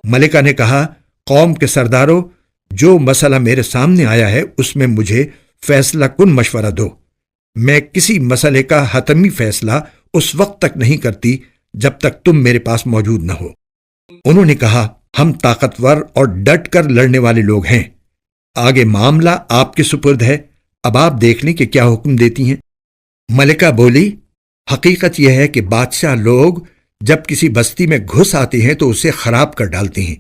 ملکہ نے کہا، قوم کے سرداروں، جو مسئلہ میرے سامنے آیا ہے اس میں مجھے فیصلہ کن مشورہ دو۔ میں کسی مسئلے کا حتمی فیصلہ اس وقت تک نہیں کرتی جب تک تم میرے پاس موجود نہ ہو۔ انہوں نے کہا، ہم طاقتور اور ڈٹ کر لڑنے والے لوگ ہیں، آگے معاملہ آپ کے سپرد ہے، اب آپ دیکھ لیں کہ کیا حکم دیتی ہیں۔ ملکہ بولی، حقیقت یہ ہے کہ بادشاہ لوگ جب کسی بستی میں گھس آتے ہیں تو اسے خراب کر ڈالتے ہیں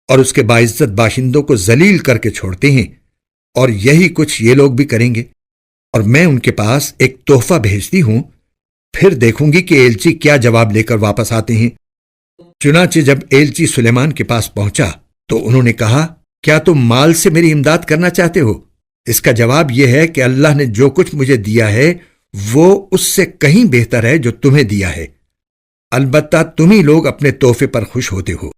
اور اس کے باعزت باشندوں کو ذلیل کر کے چھوڑتے ہیں، اور یہی کچھ یہ لوگ بھی کریں گے، اور میں ان کے پاس ایک تحفہ بھیجتی ہوں، پھر دیکھوں گی کہ ایلچی کیا جواب لے کر واپس آتے ہیں۔ چنانچہ جب ایلچی سلیمان کے پاس پہنچا تو انہوں نے کہا، کیا تم مال سے میری امداد کرنا چاہتے ہو؟ اس کا جواب یہ ہے کہ اللہ نے جو کچھ مجھے دیا ہے وہ اس سے کہیں بہتر ہے جو تمہیں دیا ہے، البتہ تم ہی لوگ اپنے تحفے پر خوش ہوتے ہو۔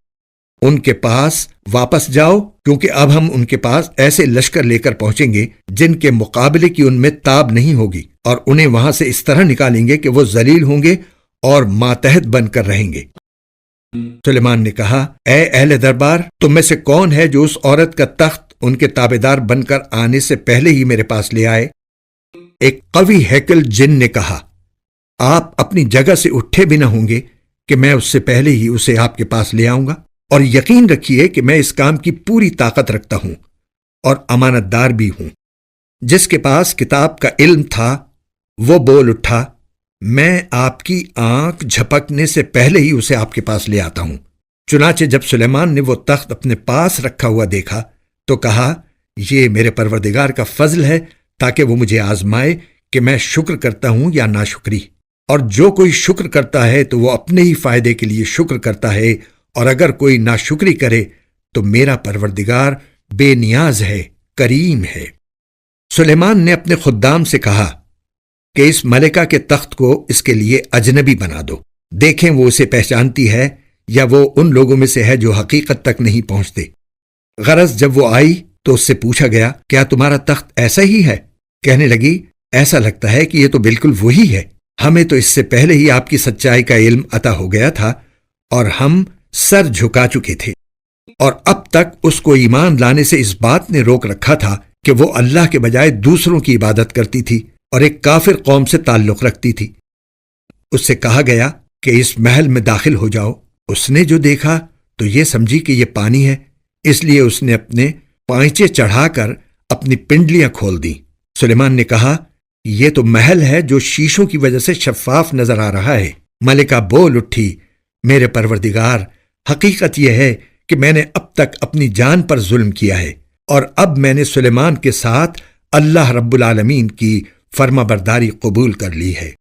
ان کے پاس واپس جاؤ، کیونکہ اب ہم ان کے پاس ایسے لشکر لے کر پہنچیں گے جن کے مقابلے کی ان میں تاب نہیں ہوگی، اور انہیں وہاں سے اس طرح نکالیں گے کہ وہ ذلیل ہوں گے اور ماتحت بن کر رہیں گے۔ سلیمان نے کہا، اے اہل دربار، تم میں سے کون ہے جو اس عورت کا تخت ان کے تابعدار بن کر آنے سے پہلے ہی میرے پاس لے آئے؟ ایک قوی ہیکل جن نے کہا، آپ اپنی جگہ سے اٹھے بھی نہ ہوں گے کہ میں اس سے پہلے ہی اسے آپ کے پاس لے آؤں گا، اور یقین رکھیے کہ میں اس کام کی پوری طاقت رکھتا ہوں اور امانت دار بھی ہوں۔ جس کے پاس کتاب کا علم تھا وہ بول اٹھا، میں آپ کی آنکھ جھپکنے سے پہلے ہی اسے آپ کے پاس لے آتا ہوں۔ چنانچہ جب سلیمان نے وہ تخت اپنے پاس رکھا ہوا دیکھا تو کہا، یہ میرے پروردگار کا فضل ہے تاکہ وہ مجھے آزمائے کہ میں شکر کرتا ہوں یا ناشکری، اور جو کوئی شکر کرتا ہے تو وہ اپنے ہی فائدے کے لیے شکر کرتا ہے، اور اگر کوئی ناشکری کرے تو میرا پروردگار بے نیاز ہے، کریم ہے۔ سلیمان نے اپنے خدام سے کہا کہ اس ملکہ کے تخت کو اس کے لیے اجنبی بنا دو، دیکھیں وہ اسے پہچانتی ہے یا وہ ان لوگوں میں سے ہے جو حقیقت تک نہیں پہنچتے۔ غرض جب وہ آئی تو اس سے پوچھا گیا، کیا تمہارا تخت ایسا ہی ہے؟ کہنے لگی، ایسا لگتا ہے کہ یہ تو بالکل وہی ہے، ہمیں تو اس سے پہلے ہی آپ کی سچائی کا علم عطا ہو گیا تھا اور ہم سر جھکا چکے تھے، اور اب تک اس کو ایمان لانے سے اس بات نے روک رکھا تھا کہ وہ اللہ کے بجائے دوسروں کی عبادت کرتی تھی اور ایک کافر قوم سے تعلق رکھتی تھی۔ اس سے کہا گیا کہ اس محل میں داخل ہو جاؤ۔ اس نے جو دیکھا تو یہ سمجھی کہ یہ پانی ہے، اس لیے اس نے اپنے پائچے چڑھا کر اپنی پنڈلیاں کھول دیں۔ سلیمان نے کہا، یہ تو محل ہے جو شیشوں کی وجہ سے شفاف نظر آ رہا ہے۔ ملکہ بول اٹھی، میرے پروردگار، حقیقت یہ ہے کہ میں نے اب تک اپنی جان پر ظلم کیا ہے، اور اب میں نے سلیمان کے ساتھ اللہ رب العالمین کی فرما برداری قبول کر لی ہے۔